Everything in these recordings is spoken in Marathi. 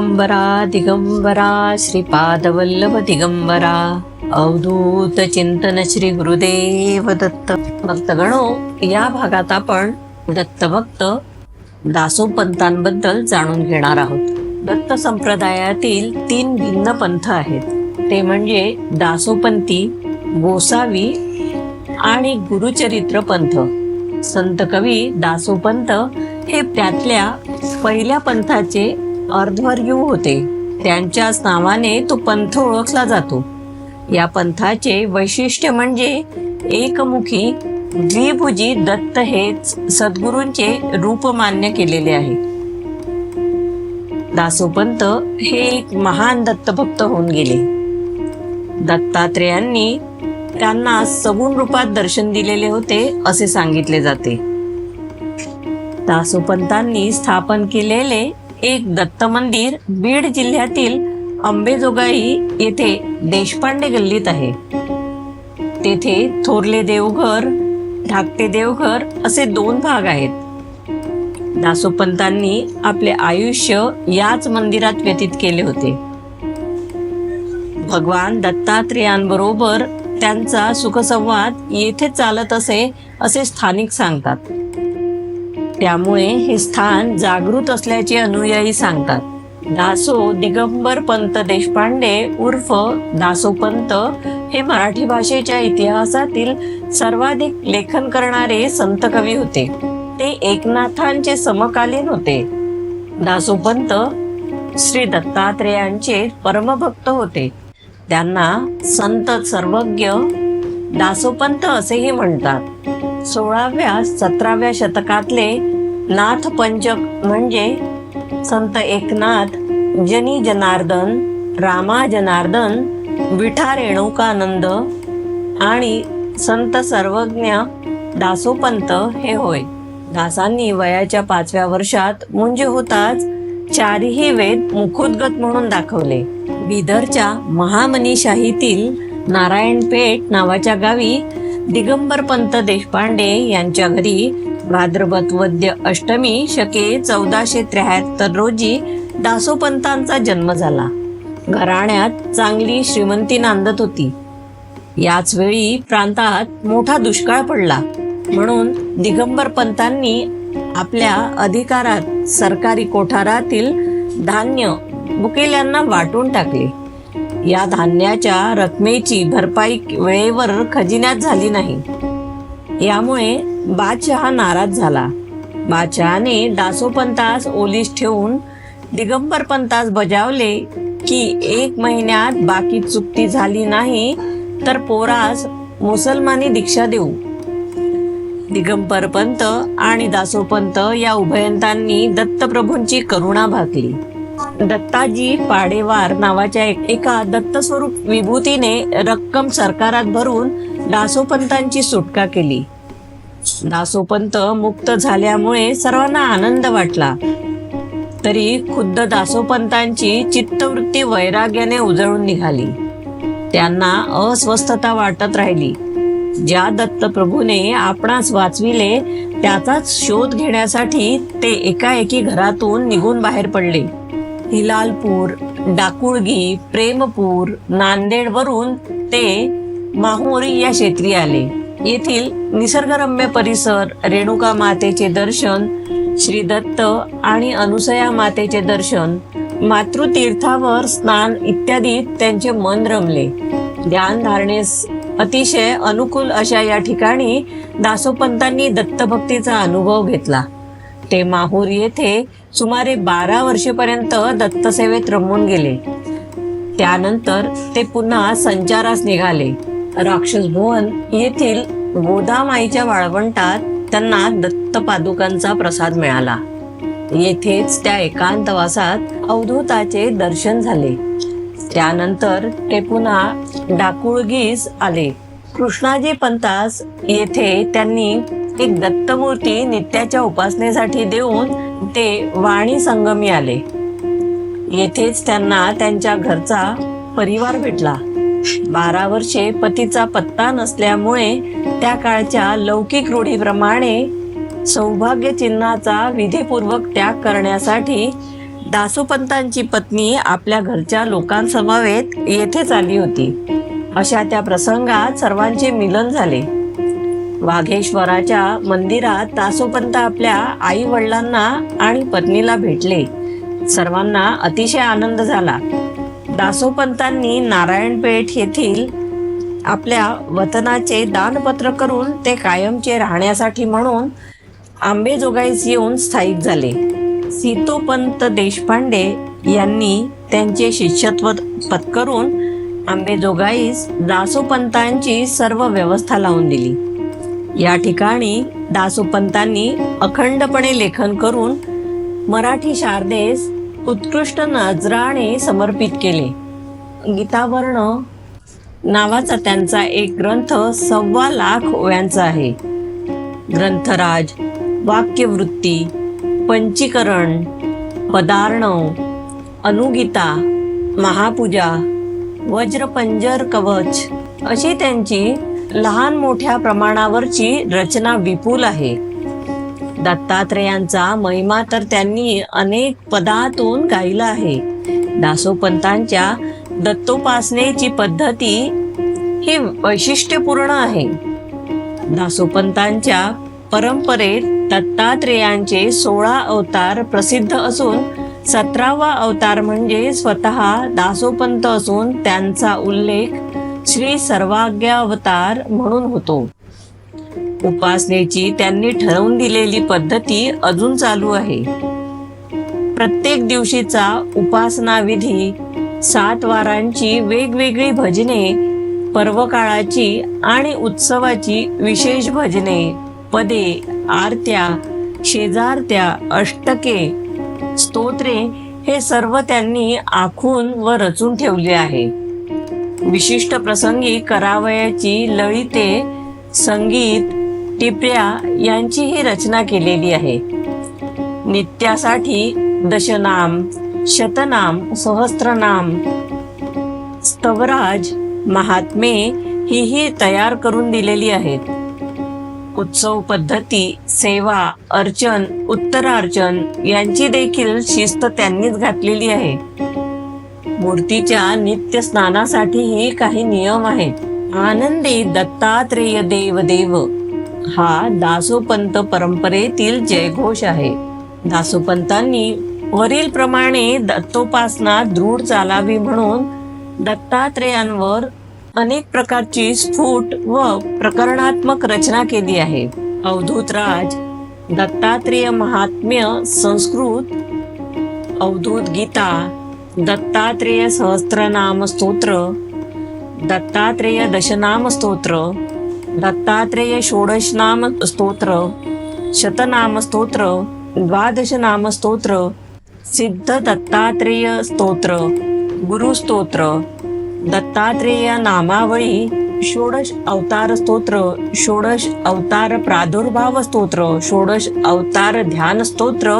दिगंबरा दिगंबरा श्रीपादवल्लभ दिगंबरा अवधूत चिंतन श्री गुरुदेव दत्त भक्तगणो. या भागात आपण दत्तभक्त दासोपंतांबद्दल जाणून घेणार आहोत. दत्त संप्रदायातील 3 भिन्न पंथ आहेत. ते म्हणजे दासोपंती, गोसावी आणि गुरुचरित्र पंथ. संत कवी दासोपंत हे त्यातल्या पहिल्या पंथाचे अर्धवर्यू होते. त्यांच्याच नावाने तो पंथ ओळखला जातो. या पंथाचे वैशिष्ट्य म्हणजे एकमुखी द्विभुजी दत्त हेच सद्गुरूंचे रूप मान्य केलेले आहे. दासोपंत हे एक महान दत्तभक्त होऊन गेले. दत्तात्रेयांनी त्यांना सगुण रूपात दर्शन दिलेले होते असे सांगितले जाते. दासोपंतांनी स्थापन केलेले एक दत्त मंदिर बीड जिल्ह्यातील अंबेजोगाई येथे देशपांडे गल्लीत आहे. तेथे थोरले देवघर, धाकटे देवघर असे 2 भाग आहेत. दासोपंतांनी आपले आयुष्य याच मंदिरात व्यतीत केले होते. भगवान दत्तात्रेयांबरोबर त्यांचा सुखसंवाद येथे चालत असे स्थानिक सांगतात. त्यामुळे हे स्थान जागृत असल्याचे अनुयायी सांगतात. दासो दिगंबर पंत देशपांडे उर्फ दासोपंत हे मराठी भाषेच्या इतिहासातील सर्वाधिक लेखन करणारे संत कवी होते. ते एकनाथांचे समकालीन होते. दासोपंत श्री दत्तात्रेयांचे परमभक्त होते. त्यांना संत सर्वज्ञ दासोपंत असेही म्हणतात. 16व्या-17व्या शतकातले नाथ पंचक म्हणजे संत एकनाथ, जनी जनार्दन, रामा जनार्दन, विठा रेणुकानंद आणि संत सर्वज्ञ दासोपंत हे होय. दासांनी वयाच्या 5व्या वर्षात मुंज होताच 4ही वेद मुखोद्गत म्हणून दाखवले. बिदरच्या महामनीशाहीतील नारायणपेठ नावाच्या गावी दिगंबर पंत देशपांडे यांच्या घरी भाद्रपद वद्य अष्टमी शके 1473 रोजी दासोपंतांचा जन्म झाला. घराण्यात चांगली श्रीमंती नांदत होती. याच वेळी प्रांतात मोठा दुष्काळ पडला. म्हणून दिगंबर पंतांनी आपल्या अधिकारात सरकारी कोठारातील धान्य मुकेल्यांना वाटून टाकले. या धान्याच्या रकमेची भरपाई वेळेवर खजिन्यात झाली नाही. यामुळे बादशहा नाराज झाला. बादशहाने दासोपंतास ओलीस ठेवून दिगंबर पंतास बजावले की 1 महिन्यात बाकी चुकती झाली नाही तर पोरास मुसलमानी दीक्षा देऊ. दिगंबर पंत आणि दासोपंत या उभयंतांनी दत्तप्रभूंची करुणा भागली. दत्ताजी पाडेवार नावाच्या एका दत्तस्वरूप विभूतीने रक्कम सरकारात भरून दासोपंतांची सुटका केली. दासोपंत मुक्त झाल्यामुळे सर्वांना आनंद वाटला. तरी खुद्द दासोपंतांची चित्तवृत्ती वैराग्याने उजळून निघाली. त्यांना अस्वस्थता वाटत राहिली. ज्या दत्तप्रभूने आपणास वाचविले त्याचाच शोध घेण्यासाठी ते एकाएकी घरातून निघून बाहेर पडले. हिलालपूर, डाकुळगी, प्रेमपूर, नांदेडवरून ते माहूर या क्षेत्री आले. येथील निसर्गरम्य परिसर, रेणुका मातेचे दर्शन, श्री दत्त आणि अनुसया मातेचे दर्शन, मातृतीर्थावर स्नान इत्यादी त्यांचे मन रमले. ध्यानधारणेस अतिशय अनुकूल अशा या ठिकाणी दासोपंतांनी दत्तभक्तीचा अनुभव घेतला. ते माहूर येथे सुमारे 12 वर्षेपर्यंत दत्तसेवेत रमून गेले. त्यानंतर ते पुन्हा संचारास निघाले. राक्षसभुवन येथील गोदामाईच्या वाळवंटात त्यांना दत्त पादुकांचा प्रसाद मिळाला. येथेच त्या एकांतवासात अवधूताचे दर्शन झाले. त्यानंतर ते पुन्हा डाकुळगीस आले. कृष्णाजी पंतास येथे त्यांनी एक दत्तमूर्ती नित्याच्या उपासनेसाठी देऊन ते वाणी संगमी आले. येथेच त्यांना त्यांच्या घरचा परिवार भेटला. 12 वर्षे पतीचा पत्ता नसल्यामुळे त्या काळच्या लौकिक रूढीप्रमाणे सौभाग्य चिन्हाचा विधीपूर्वक त्याग करण्यासाठी दासोपंतांची पत्नी आपल्या घरच्या लोकांसमवेत येथेच आली होती. अशा त्या प्रसंगात सर्वांचे मिलन झाले. वाघेश्वराच्या मंदिरात दासोपंत आपल्या आई वडिलांना आणि पत्नीला भेटले. सर्वांना अतिशय आनंद झाला. दासोपंतांनी नारायणपेठ येथील आपल्या वतनाचे दानपत्र करून ते कायमचे राहण्यासाठी म्हणून आंबेजोगाईस येऊन स्थायिक झाले. सीतोपंत देशपांडे यांनी त्यांचे शिष्यत्व पत्करून आंबेजोगाईस दासोपंतांची सर्व व्यवस्था लावून दिली. या ठिकाणी दासोपंतांनी अखंडपणे लेखन करून मराठी शारदेस उत्कृष्ट नजराने समर्पित केले. गीतावर्ण नावाचा त्यांचा एक ग्रंथ 1.25 ओव्यांचा आहे. ग्रंथराज, वाक्यवृत्ती, पंचीकरण, पदार्णव, अनुगीता, महापूजा, वज्रपंजर कवच अशी त्यांची लहान मोठ्या प्रमाणावरची रचना विपुल आहे. दत्तात्रेयांचा महिमा तर त्यांनी अनेक पदातून गायला आहे. दासोपंतांच्या दत्तोपासनेची पद्धती ही वैशिष्ट्यपूर्ण आहे. दासोपंतांच्या परंपरेत दत्तात्रेयांचे 16 अवतार प्रसिद्ध असून 17वा अवतार म्हणजे स्वतः दासोपंत असून त्यांचा उल्लेख श्री सर्वाज्ञावतार म्हणून होतो. उपासनेची त्यांनी ठरवून दिलेली पद्धती अजून चालू आहे. प्रत्येक दिवशीचा उपासना विधी, 7 वारांची वेगवेगळी भजने, पर्वकाळाची आणि उत्सवाची विशेष भजने, पदे, आरत्या, शेजारत्या, अष्टके, स्तोत्रे हे सर्व त्यांनी आखून व रचून ठेवले आहे. विशिष्ट प्रसंगी करावयाची ललिते, संगीत, टिपऱ्या यांचीही रचना केलेली आहे. नित्यासाठी दशनाम, शतनाम, सहस्त्रनाम, स्तवराज, महात्मे ही तयार करून दिलेली आहेत. उत्सव पद्धती, सेवा, अर्चन, उत्तरार्चन यांची देखील शिस्त त्यांनीच घातलेली आहे. मूर्तीच्या नित्य स्नानासाठीही काही नियम आहेत. आनंदी दत्तात्रेय देव देव हा दासोपंत परंपरेतील जयघोष आहे. दासोपंतांनी वरील प्रमाणे दत्तोपासना दृढ चालावी म्हणून दत्तात्रेयांवर अनेक प्रकारची स्फुट व प्रकरणात्मक रचना केली आहे. अवधूत राज, दत्तात्रेय महात्म्य संस्कृत, अवधूत गीता, दत्तात्रेय सहस्त्रनाम स्तोत्र, दत्तात्रेय दशनाम स्तोत्र, दत्तात्रेय षोडशनाम स्तोत्र, शतनाम स्तोत्र, द्वादश नाम स्तोत्र, सिद्ध दत्तात्रेय स्तोत्र, गुरुस्तोत्र, दत्तात्रेय नामावळी, 16 अवतार स्तोत्र, 16 अवतार प्रादुर्भाव स्तोत्र, 16 अवतार ध्यान स्तोत्र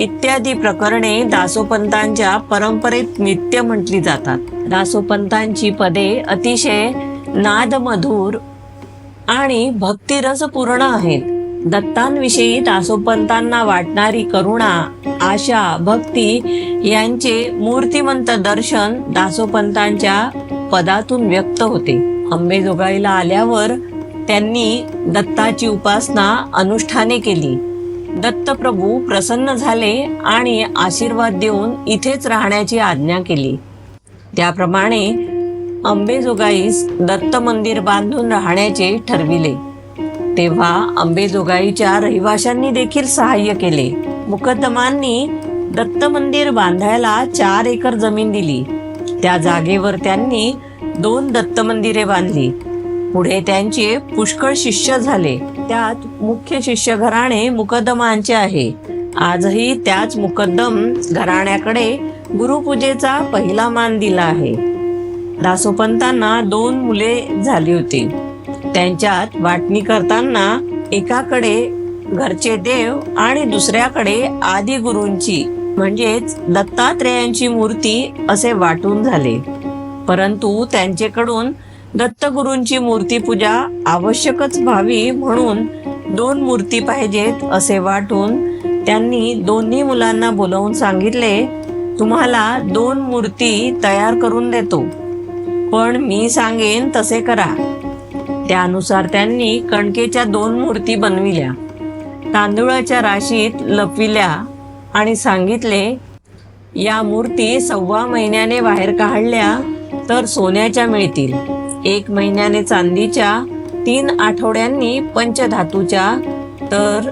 इत्यादी प्रकरणे दासोपंतांच्या परंपरेत नित्य म्हटली जातात. दासोपंतांची पदे अतिशय नादमधुर आणि भक्तिरसपूर्ण आहेत. दत्तांविषयी दासोपंतांना वाटणारी करुणा, आशा, भक्ती यांचे मूर्तिमंत दर्शन दासोपंतांच्या पदातून व्यक्त होते. अंबेजोगाईला आल्यावर त्यांनी दत्ताची उपासना अनुष्ठाने केली. दत्तप्रभू प्रसन्न झाले आणि आशीर्वाद देऊन इथेच राहण्याची आज्ञा केली. त्याप्रमाणे अंबेजोगाईस दत्त मंदिर बांधून राहण्याचे ठरविले. तेव्हा अंबेजोगाईच्या रहिवाशांनी देखील सहाय्य केले. मुकद्दमांनी दत्त मंदिर बांधायला 4 एकर जमीन दिली. त्या जागेवर त्यांनी 2 दत्त मंदिरे बांधली. पुढे त्यांचे पुष्कळ शिष्य झाले. त्यात मुख्य शिष्य घराणे मुकद्दमांचे आहे. आजही त्याच मुकद्दम घराण्याकडे गुरुपूजेचा पहिला मान दिला आहे. दासोपंतांना 2 मुले झाली होती. त्यांच्यात वाटणी करताना एकाकडे घरचे देव आणि दुसऱ्याकडे आदि गुरूंची म्हणजेच दत्तात्रेयांची मूर्ती असे वाटून झाले. परंतु त्यांच्याकडून दत्तगुरूंची मूर्ती पूजा आवश्यकच व्हावी म्हणून 2 मूर्ती पाहिजेत असे वाटून त्यांनी दोन्ही मुलांना बोलावून सांगितले, तुम्हाला 2 मूर्ती तयार करून देतो, पण मी सांगेन तसे करा. त्यानुसार त्यांनी कणकेच्या 2 मूर्ती बनविल्या, तांदूळाच्या राशीत लपविल्या आणि सांगितले, या मूर्ती 1.25 महिन्याने बाहेर काढल्या तर सोन्याच्या मिळतील, 1 महिन्याने चांदीच्या, 3 आठवड्यांनी पंचधातूच्या, तर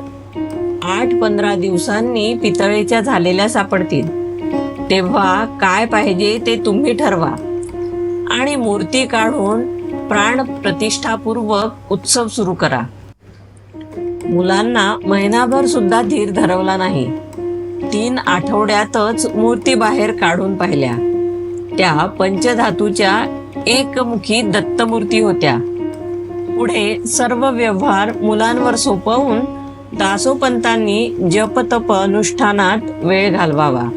8-15 दिवसांनी पितळेच्या झालेल्या सापडतील. तेव्हा काय पाहिजे ते तुम्ही ठरवा आणि मूर्ती काढून प्राण प्रतिष्ठापूर्वक उत्सव सुरू करा. मुलांना महिनाभर सुद्धा धीर धरवला नाही. 3 आठवड्यातच मूर्ती बाहेर काढून पाहिल्या. त्या पंचधातूच्या एकमुखी दत्तमूर्ती होत्या. पुढे सर्व व्यवहार मुलांवर सोपवून दासोपंतांनी जपतप अनुष्ठानात वेळ घालवावा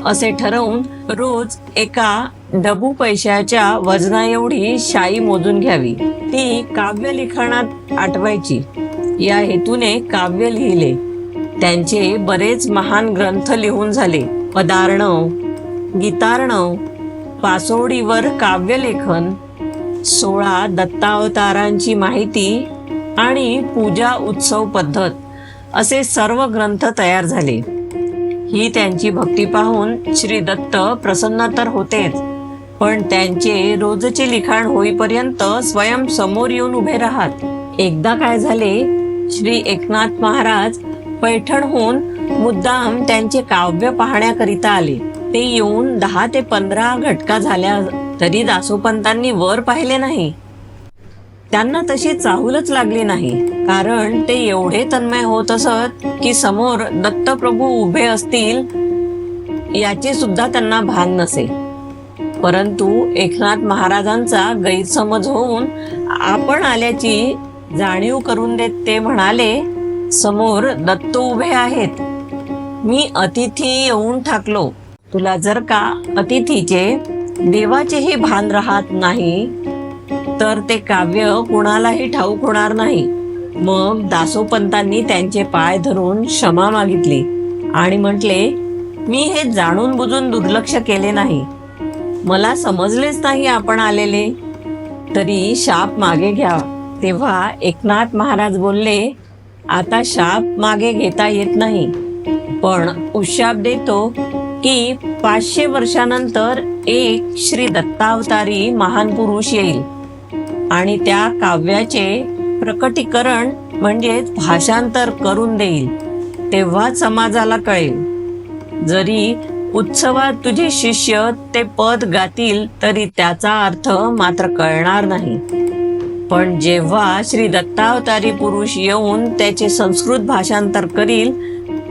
असे ठरवून रोज एका डबू पैशाच्या वजना एवढी शाई मोजून घ्यावी. ती काव्य लिखाणात आठवायची. या हेतूने काव्य लिहिले. त्यांचे बरेच महान ग्रंथ लिहून झाले. पदार्णव, गीतार्णव, पासोडीवर काव्यलेखन, 16 दत्तावतारांची माहिती आणि पूजा उत्सव पद्धत असे सर्व ग्रंथ तयार झाले. ही त्यांची भक्ती पाहून श्री दत्त प्रसन्न तर होतेच, पण त्यांचे रोजचे लिखाण होईपर्यंत स्वयं समोर येऊन उभे राहत. एकदा काय झाले, श्री एकनाथ महाराज पैठणहून मुद्दाम त्यांचे काव्य पाहण्याकरिता आले. ते येऊन 10 ते 15 घटका झाल्या तरी दासोपंतांनी वर पाहिले नाही. त्यांना तशी चाहूलच लागली नाही, कारण ते एवढे तन्मय होत असत की समोर दत्तप्रभू उभे असतील याचे सुद्धा त्यांना भान नसे. परंतु एकनाथ महाराजांचा गैरसमज होऊन आपण आल्याची जाणीव करून देत ते म्हणाले, समोर दत्त उभे आहेत, मी अतिथी येऊन ठाकलो. तुला जर का अतिथीचे देवाचेही भान राहत नाही तर ते काव्य कुणालाही ठाऊक होणार नाही. मग दासोपंतांनी त्यांचे पाय धरून क्षमा मागितली आणि म्हटले, मी हे जाणून बुजून दुर्लक्ष केले नाही, मला समजलेच नाही आपण आलेले, तरी शाप मागे घ्या. तेव्हा एकनाथ महाराज बोलले, आता शाप मागे घेता येत नाही, पण उशाप देतो की 500 वर्षानंतर एक श्री दत्तावतारी महान पुरुष येईल आणि त्या काव्याचे प्रकटीकरण म्हणजेच भाषांतर करून देईल. तेव्हा समाजाला कळेल. जरी उत्सवात तुझे शिष्य ते पद गातील तरी त्याचा अर्थ मात्र कळणार नाही. पण जेव्हा श्री दत्तावतारी पुरुष येऊन त्याचे संस्कृत भाषांतर करील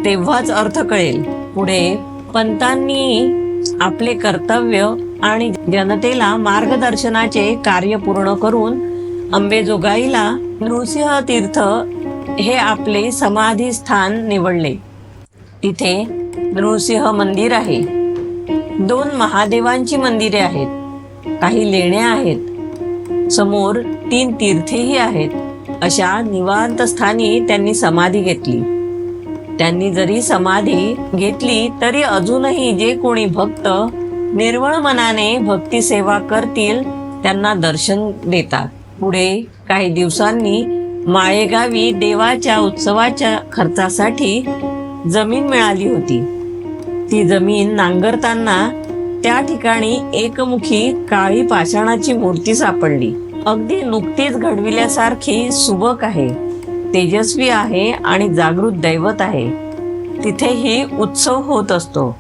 तेव्हाच अर्थ कळेल. पुढे पंतांनी आपले कर्तव्य आणि जनतेला मार्गदर्शनाचे कार्य पूर्ण करून अंबेजोगाईला नृसिंह तीर्थ हे आपले समाधी स्थान निवडले. तिथे नृसिंह मंदिर आहे. 2 महादेवांची मंदिरे आहेत. काही लेण्या आहेत. समोर 3 तीर्थेही आहेत. अशा निवांत स्थानी त्यांनी समाधी घेतली. त्यांनी जरी समाधी घेतली तरी अजूनही जे कोणी भक्त निर्मळ मनाने भक्ती सेवा करतील त्यांना दर्शन देतात. पुढे काही दिवसांनी माळेगावी देवाच्या उत्सवाच्या खर्चासाठी जमीन मिळाली होती. ती जमीन नांगरताना त्या ठिकाणी एकमुखी काळी पाषाणाची मूर्ती सापडली. अगदी नुकतीच घडविल्यासारखी सुबक आहे, तेजस्वी आहे आणि जागृत दैवत आहे. तिथेही उत्सव होत असतो.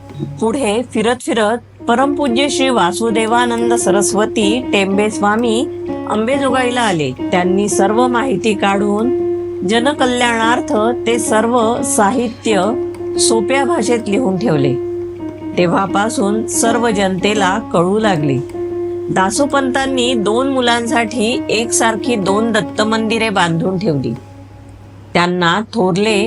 पुढे फिरत फिरत परमपूज्य श्री वासुदेवानंद सरस्वती टेंबे स्वामी अंबेजोगाईला आले. त्यांनी सर्व माहिती काढून जनकल्याणार्थ ते सर्व साहित्य सोप्या भाषेत लिहून ठेवले. तेव्हापासून सर्व जनतेला कळू लागले. दासोपंतांनी 2 मुलांसाठी एकसारखी 2 दत्त मंदिरे बांधून ठेवली. त्यांना थोरले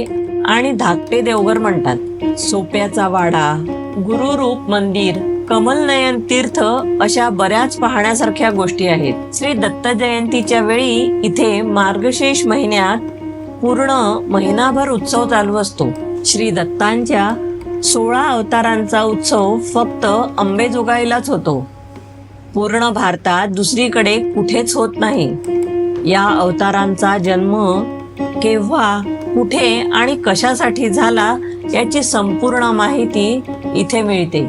आणि धाकटे देवघर म्हणतात. सोप्याचा वाडा, गुरुरूप मंदिर, कमलनयन तीर्थ अशा बऱ्याच पाहण्यासारख्या गोष्टी आहेत. श्री दत्त जयंतीच्या वेळी इथे मार्गशीर्ष महिन्यात पूर्ण महिनाभर उत्सव चालू असतो. श्री दत्तांच्या 16 अवतारांचा उत्सव फक्त अंबेजोगाईलाच होतो. पूर्ण भारतात दुसरीकडे कुठेच होत नाही. या अवतारांचा जन्म केव्हा, कुठे आणि कशासाठी झाला याची संपूर्ण माहिती इथे मिळते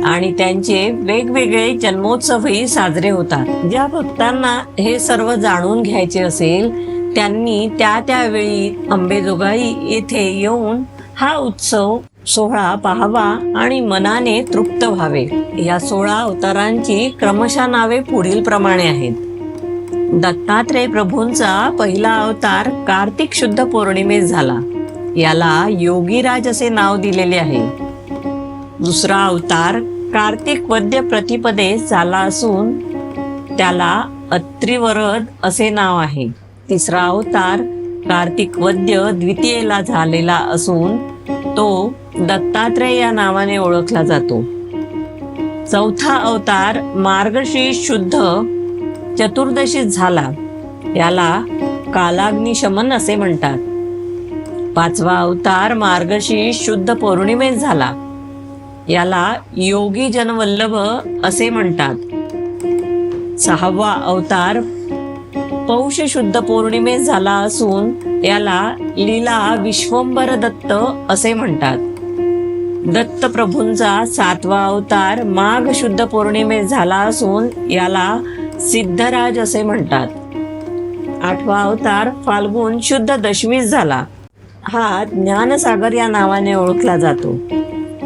आणि त्यांचे वेगवेगळे जन्मोत्सवही साजरे होतात. ज्या भक्तांना हे सर्व जाणून घ्यायचे असेल त्यांनी त्यावेळी अंबेजोगाई येथे येऊन हा उत्सव सोहळा पाहावा आणि मनाने तृप्त व्हावे. या 16 अवतारांची क्रमशः नावे पुढील प्रमाणे आहेत. दत्तात्रेय प्रभूंचा पहिला अवतार कार्तिक शुद्ध पौर्णिमेस झाला. याला योगीराज असे नाव दिलेले आहे. दुसरा अवतार कार्तिक वद्य प्रतिपदेस झाला असून त्याला अत्रिवरद असे नाव आहे. तिसरा अवतार कार्तिक वद्य द्वितीयेला झालेला असून तो दत्तात्रेय या नावाने ओळखला जातो. चौथा अवतार मार्गशीर्ष शुद्ध चतुर्दशीत झाला. याला कालाग्निशमन असे म्हणतात. पाचवा अवतार मार्गशीर्ष शुद्ध पौर्णिमेस झाला. याला योगी जनवल्लभ असे म्हणतात. सहावा अवतार पौष शुद्ध पौर्णिमेस झाला असून याला लीला विश्वंभर दत्त असे म्हणतात. दत्त प्रभूंचा 7वा अवतार माघ शुद्ध पौर्णिमेस झाला असून याला सिद्धराज असे म्हणतात. 8वा अवतार फाल्गुन शुद्ध दशमीस झाला. हा ज्ञानसागर या नावाने ओळखला जातो.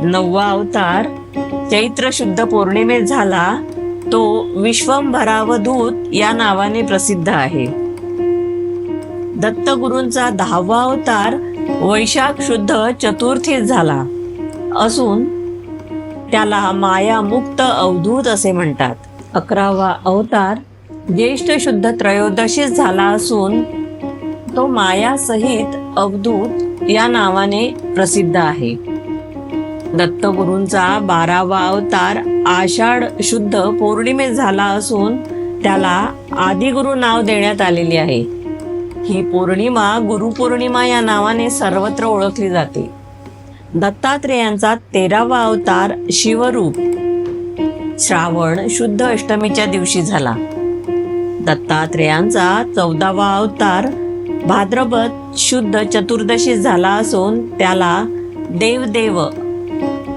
9वा अवतार चैत्र शुद्ध पौर्णिमेस झाला. तो विश्वंभरावधूत या नावाने प्रसिद्ध आहे. दत्तगुरूंचा 10वा अवतार वैशाख शुद्ध चतुर्थीस झाला असून त्याला मायामुक्त अवधूत असे म्हणतात. 11वा अवतार ज्येष्ठ शुद्ध त्रयोदशीस झाला असून तो मायासहित अवधूत या नावाने प्रसिद्ध आहे. दत्तगुरूंचा 12वा अवतार आषाढ शुद्ध पौर्णिमेस झाला असून त्याला आदिगुरु नाव देण्यात आलेले आहे. ही पौर्णिमा गुरुपौर्णिमा या नावाने सर्वत्र ओळखली जाते. दत्तात्रेयांचा 13वा अवतार शिवरूप श्रावण शुद्ध अष्टमीच्या दिवशी झाला. दत्तात्रेयांचा 14वा अवतार भाद्रपद शुद्ध चतुर्दशी झाला असून त्याला देवदेव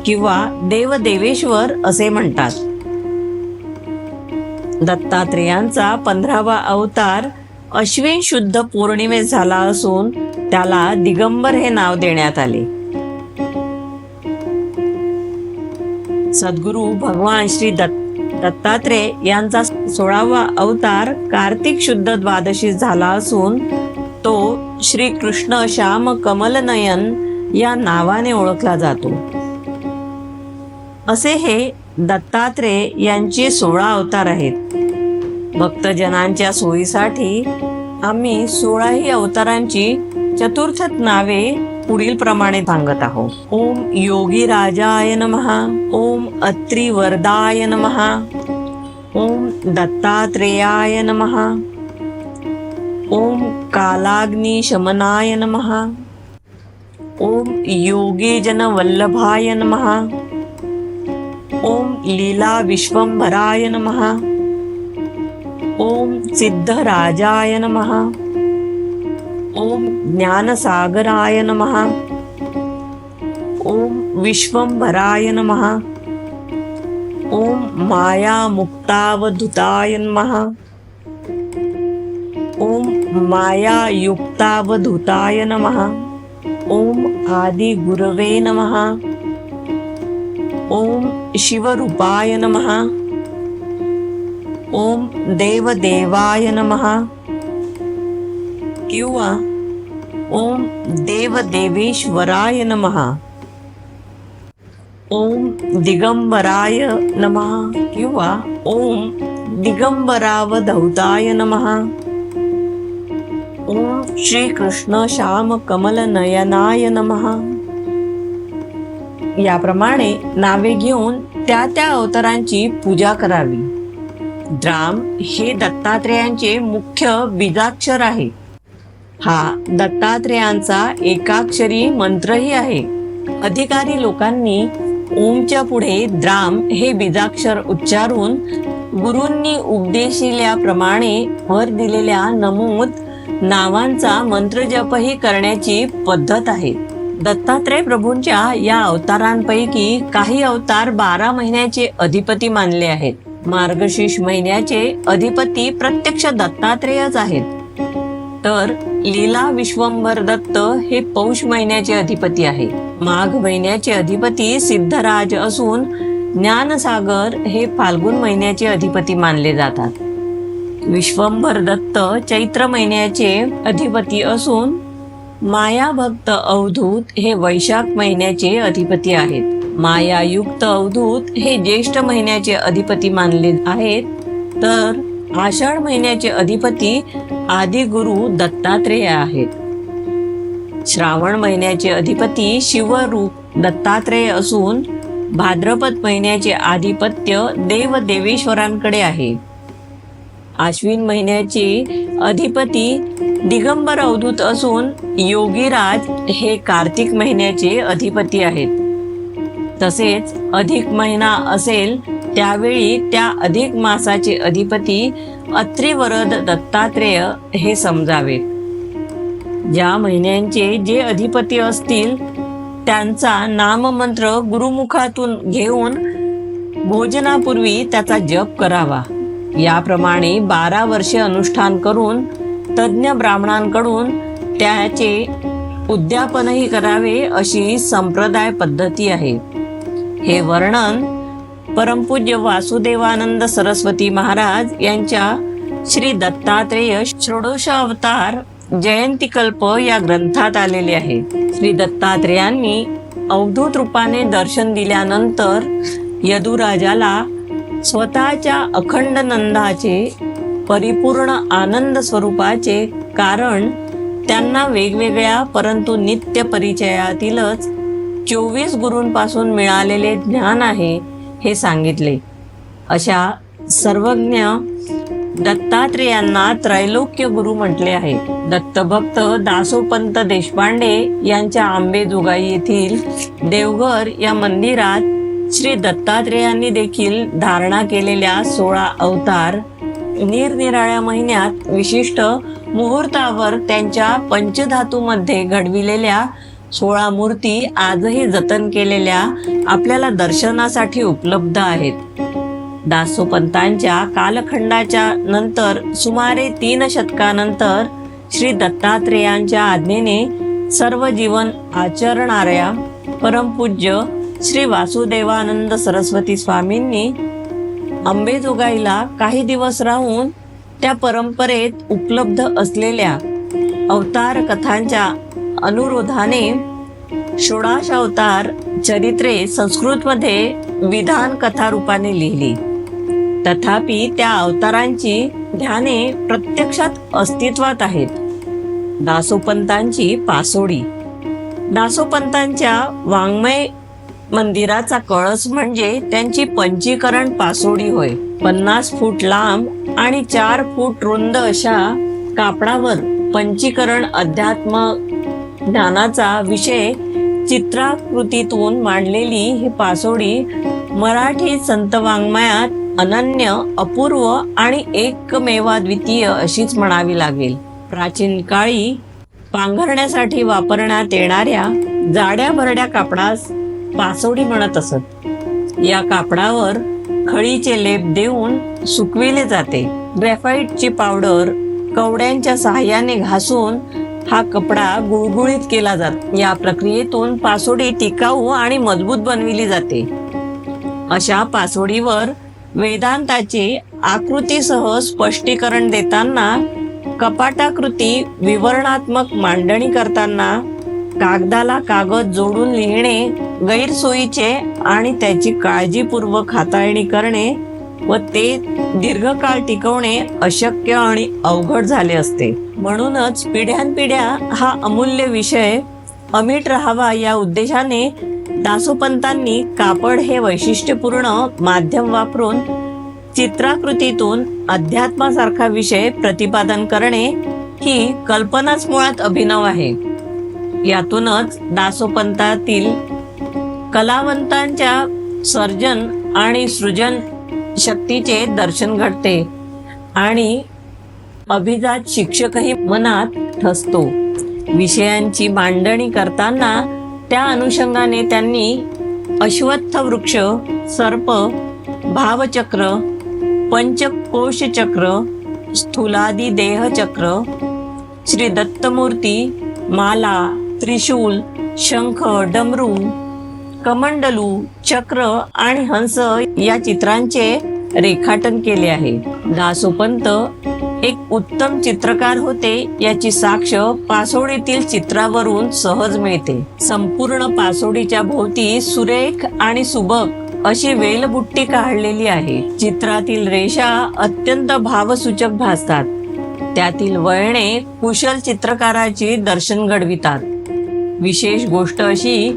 किंवा देवदेवेश्वर असे म्हणतात. दत्तात्रेयांचा 15वा अवतार अश्विन शुद्ध पौर्णिमेस झाला असून त्याला दिगंबर हे नाव देण्यात आले. सद्गुरु भगवान श्री दत्तात्रेय यांचा 16वा अवतार कार्तिक शुद्ध द्वादशी झाला असून तो श्री कृष्ण श्याम कमलनयन या नावाने ओळखला जातो. असे हे दत्तात्रेय यांचे 16 अवतार आहेत. भक्तजनांच्या सोयीसाठी आम्ही 16ही अवतारांची चतुर्थ नावे पुढील प्रमाणे सांगत आहोत. ओम योगीराजाय नमः. ओम अत्रिवरदाय नमः. ओम दत्तात्रेयाय नमः. ओम कालाग्निशमनाय नमः. ओम योगीजनवल्लभाय नमः. ओम लीला विश्वंभराय नमः. ओम सिद्धराजाय नमः. ओम ज्ञानसागराय नमः. ओम विश्वंभराय नमः. ओम मायामुक्तावधूताय नमः. ओम मायायुक्तावधूताय नमः. ओम आदिगुरवे नमः. ओम शिवरूपाय नमः. ओम देवदेवाय नमः किंवा ओम देवदेवेश्वराय नमः. ओम दिगंबराय नमः किंवा ओम दिगंबरावधौताय नमः. ओम श्री कृष्ण श्याम कमल नयनाय नमः. याप्रमाणे नावे घेऊन त्या अवतारांची पूजा करावी. द्राम हे दत्तात्रेयांचे मुख्य बीजाक्षर आहे. हा दत्तात्रेयांचा एकाक्षरी मंत्रही आहे. अधिकारी लोकांनी ओमच्या पुढे द्राम हे बीजाक्षर उच्चारून गुरूंनी उपदेशिल्याप्रमाणे वर दिलेल्या नमूद नावांचा मंत्रजपही करण्याची पद्धत आहे. दत्तात्रय प्रभूंच्या या अवतारांपैकी काही अवतार 12 महिन्याचे अधिपती मानले आहेत. मार्गशीर्ष महिन्याचे अधिपती प्रत्यक्ष दत्तात्रेयच आहेत. तर लीला विश्वंभर दत्त हे पौष महिन्याचे अधिपती आहे. माघ महिन्याचे अधिपती सिद्धराज असून ज्ञानसागर हे फाल्गुन महिन्याचे अधिपती मानले जातात. विश्वंभर दत्त चैत्र महिन्याचे अधिपती असून मायाभक्त अवधूत हे वैशाख महिन्याचे अधिपती आहेत. मायायुक्त अवधूत हे ज्येष्ठ महिन्याचे अधिपती मानले आहेत. तर आषाढ महिन्याचे अधिपती आदिगुरु दत्तात्रेय आहेत. श्रावण महिन्याचे अधिपती शिवरूप दत्तात्रेय असून भाद्रपद महिन्याचे आधिपत्य देवदेवेश्वरांकडे आहे. आश्विन महिन्याचे अधिपती दिगंबर अवधूत असून योगीराज हे कार्तिक महिन्याचे अधिपती आहेत. तसेच अधिक महिना असेल त्यावेळी त्या अधिक मासाचे अधिपती अत्रिवरद दत्तात्रेय हे समजावेत. ज्या महिन्यांचे जे अधिपती असतील त्यांचा नाममंत्र गुरुमुखातून घेऊन भोजनापूर्वी त्याचा जप करावा. याप्रमाणे 12 वर्षे अनुष्ठान करून तज्ज्ञ ब्राह्मणांकडून त्याचे उद्यापनही करावे अशी संप्रदाय पद्धती आहे. हे वर्णन परमपूज्य वासुदेवानंद सरस्वती महाराज यांच्या श्री दत्तात्रेय षोडश अवतार जयंतीकल्प या ग्रंथात आलेले आहे. श्री दत्तात्रेयांनी अवधूत रूपाने दर्शन दिल्यानंतर यदुराजाला स्वतःच्या अखंड नंदाचे परिपूर्ण आनंद स्वरूपाचे कारण त्यांना वेगवेगळ्या परंतु नित्य परिचयातीलच 24 गुरूंपासून मिळालेले ज्ञान आहे हे सांगितले. अशा सर्वज्ञ दत्तात्रेयांना त्रैलोक्य गुरु म्हटले आहे. दत्तभक्त दासोपंत देशपांडे यांच्या आंबेजोगाई येथील देवघर या मंदिरात श्री दत्तात्रेयांनी देखील धारणा केलेल्या 16 अवतार निरनिराळ्या महिन्यात विशिष्ट मुहूर्तावर त्यांच्या पंचधातूमध्ये घडविलेल्या 16 मूर्ती आजही जतन केलेल्या आपल्याला दर्शनासाठी उपलब्ध आहेत. दासोपंतांच्या कालखंडाच्या नंतर सुमारे 3 शतकानंतर श्री दत्तात्रेयांच्या आज्ञेने सर्व जीवन आचरणाऱ्या परमपूज्य श्री वासुदेवानंद सरस्वती स्वामींनी अंबेजोगाईला काही दिवस राहून त्या परंपरेत उपलब्ध असलेल्या अवतार कथांच्या अनुरोधाने षोडशावतार चरित्रे संस्कृतमध्ये विधान कथा रूपाने लिहिली. तथापि त्या अवतारांची ध्याने प्रत्यक्षात अस्तित्वात आहेत. दासोपंतांची पासोडी. दासोपंतांच्या वाङ्मय मंदिराचा कळस म्हणजे त्यांची पंचीकरण पासोडी होय. 50 फूट लांब आणि 4 फूट रुंद अशा कापडावर पंचीकरण अध्यात्म ज्ञानाचा विषय चित्राकृतीतून मांडलेली ही पासोडी मराठी संत वाङ्मयात अनन्य, अपूर्व आणि एकमेवाद्वितीय अशीच म्हणावी लागेल. प्राचीन काळी पांघरण्यासाठी वापरण्यात येणाऱ्या जाड्या भरड्या कापडास पासोडी म्हणत असत. या कापडावर खळीचे लेप देऊन सुकविले जाते. ग्रॅफाइटची पावडर कवड्यांच्या सहाय्याने घासून हा कपडा गुळगुळीत केला जातो. या प्रक्रियेतून पासोडी टिकाऊ आणि मजबूत बनविली जाते. अशा पासोडीवर वेदांताचे आकृतीसह स्पष्टीकरण देताना, कपाटाकृती विवरणात्मक मांडणी करताना कागदाला कागद जोडून लिहिणे गैरसोयीचे आणि त्याची काळजीपूर्वक हाताळणी करणे व ते दीर्घकाळ टिकवणे अशक्य आणि अवघड झाले असते. म्हणूनच पिढ्यानपिढ्या हा अमूल्य विषय अमीट राहावा या उद्देशाने दासोपंतांनी कापड हे वैशिष्ट्यपूर्ण माध्यम वापरून चित्राकृतीतून अध्यात्मासारखा विषय प्रतिपादन करणे ही कल्पनाच मुळात अभिनव आहे. यातूनच दासोपंतातील कलावंतांच्या सर्जन आणि सृजन शक्तीचे दर्शन घडते आणि अभिजात शिक्षकही मनात ठसतो. विषयांची मांडणी करताना त्या अनुषंगाने त्यांनी अश्वत्थ वृक्ष, सर्प, भावचक्र, पंचकोशचक्र, स्थूलादी देहचक्र, श्री दत्तमूर्ती, माला, त्रिशूल, शंख, डमरू, कमंडलू, चक्र आणि हंस या चित्रांचे रेखाटन केले आहे. दासोपंत एक उत्तम चित्रकार होते याची साक्ष पासोडीतील चित्रावरून सहज मिळते. संपूर्ण पासोडीच्या भोवती सुरेख आणि सुबक अशी वेलबुट्टी काढलेली आहे. चित्रातील रेषा अत्यंत भावसूचक भासतात. त्यातील वळणे कुशल चित्रकाराची दर्शन घडवितात. विशेष गोष्ट अशी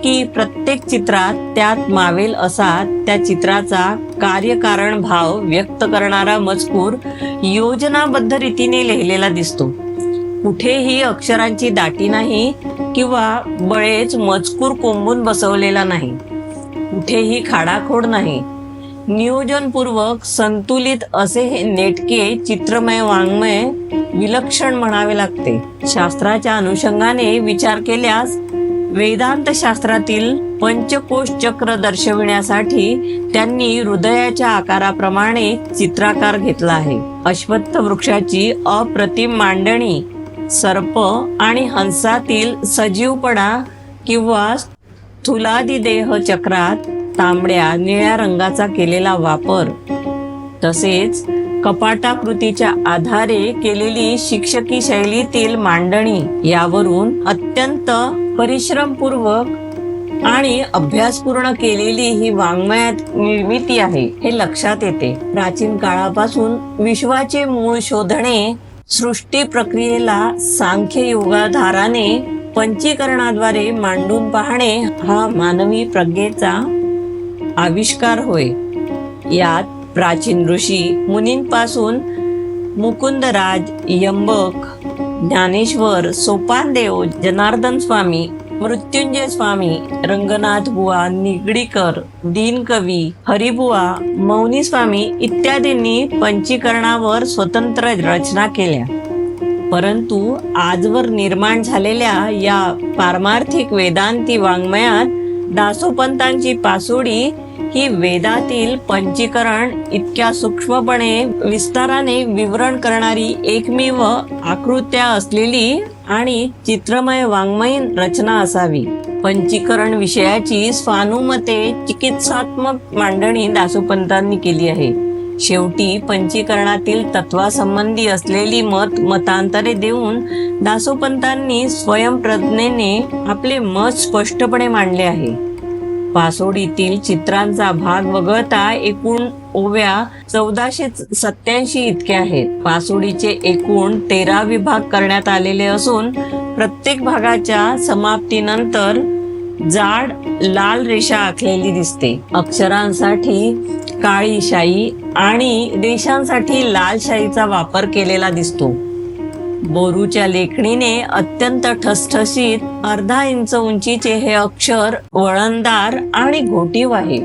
की प्रत्येक चित्रात त्यात मावेल असा त्या चित्राचा कार्यकारण भाव व्यक्त करणारा मजकूर योजनाबद्ध रीतीने लिहिलेला दिसतो. कुठेही अक्षरांची दाटी नाही किंवा बळेच मजकूर कोंबून बसवलेला नाही. कुठेही खाडाखोड नाही. नियोजनपूर्वक संतुलित असे हे नेटके चित्रमय वाङ्मय विलक्षण म्हणावे लागते. शास्त्राच्या अनुषंगाने विचार केल्यास वेदांत शास्त्रातील पंचकोश चक्र दर्शविण्यासाठी त्यांनी हृदयाच्या आकाराप्रमाणे चित्राकार घेतला आहे. अश्वत्थ वृक्षाची अप्रतिम मांडणी, सर्प आणि हंसातील सजीवपणा किंवा स्थूलादी देह चक्रात तांबड्या निळ्या रंगाचा केलेला वापर, तसेच कपाटाकृतीच्या आधारे केलेली शिक्षकी शैलीतील मांडणी यावरून अत्यंत परिश्रमपूर्वक आणि अभ्यासपूर्ण केलेली ही वाङ्मयात निर्मिती आहे हे लक्षात येते. प्राचीन काळापासून विश्वाचे मूळ शोधणे, सृष्टी प्रक्रियेला सांख्य योगाधाराने पंचीकरणाद्वारे मांडून पाहणे हा मानवी प्रज्ञेचा आविष्कार होय. यात प्राचीन ऋषी मुनींपासून मुकुंदराज, यंबक, ज्ञानेश्वर, सोपानदेव, जनार्दन स्वामी, मृत्युंजय स्वामी, रंगनाथ बुवा, निगडीकर, दीनकवी, हरिबुवा, मौनी स्वामी इत्यादींनी पंचीकरणावर स्वतंत्र रचना केल्या. परंतु आजवर निर्माण झालेल्या या पारमार्थिक वेदांती वाङ्मयात दासोपंतांची पासोडी ही वेदातील पंचीकरण इतक्या सूक्ष्मपणे विस्ताराने विवरण करणारी एकमेव आकृत्या असलेली आणि चित्रमय वाङ्मयीन रचना असावी. पंचीकरण विषयाची स्वानुमते चिकित्सात्मक मांडणी दासोपंतांनी केली आहे. शेवटी पंचीकरणातील तत्वासंबंधी असलेली मतांतरे देऊन दासोपंतांनी स्वयंप्रज्ञेने आपले मत स्पष्टपणे मांडले आहे. पासोडीतील चित्रांचा भाग वगळता एकूण ओव्या 1487 इतक्या आहेत. पासोडीचे एकूण 13 विभाग करण्यात आलेले असून प्रत्येक भागाच्या समाप्तीनंतर जाड लाल रेषा आखलेली दिसते. अक्षरांसाठी काळी शाई आणि रेषांसाठी लाल शाईचा वापर केलेला दिसतो. बोरूच्या लेखणीने अत्यंत ठसठशीत 1/2 इंच उंचीचे हे अक्षर वळणदार आणि घोटीव आहे.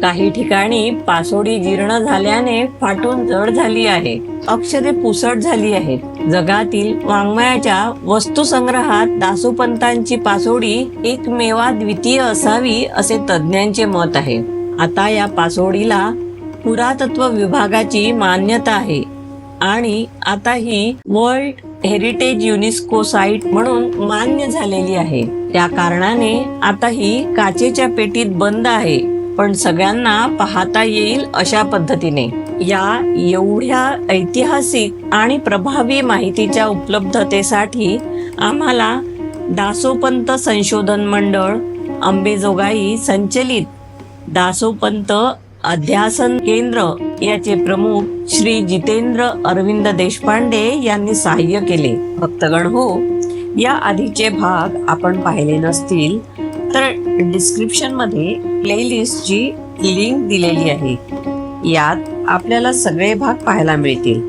काही ठिकाणी पासोडी जीर्ण झाल्याने फाटून जड झाली आहे. अक्षरे पुसट झाली आहेत. जगातील वाङ्मयाच्या वस्तुसंग्रहात दासोपंतांची पासोडी एकमेवाद्वितीय असावी असे तज्ज्ञांचे मत आहे. आता या पासोडीला पुरातत्व विभागाची मान्यता आहे आणि आता ही वर्ल्ड हेरिटेज युनेस्को साइट म्हणून मान्य झालेली आहे. त्या कारणाने आता ही काचेच्या पेटीत बंद आहे, पण सगळ्यांना पाहता येईल अशा पद्धतीने. या एवढ्या ऐतिहासिक आणि प्रभावी माहितीच्या उपलब्धतेसाठी आम्हाला दासोपंत संशोधन मंडळ, अंबेजोगाई संचलित दासोपंत अध्यासन केंद्र याचे प्रमुख श्री जितेंद्र अरविंद देशपांडे यांनी सहाय्य केले. भक्तगण हो, या आधीचे भाग आपण पाहिले नसतील तर डिस्क्रिप्शन मध्ये प्लेलिस्टची लिंक दिलेली आहे. यात आपल्याला सगळे भाग पाहायला मिळतील.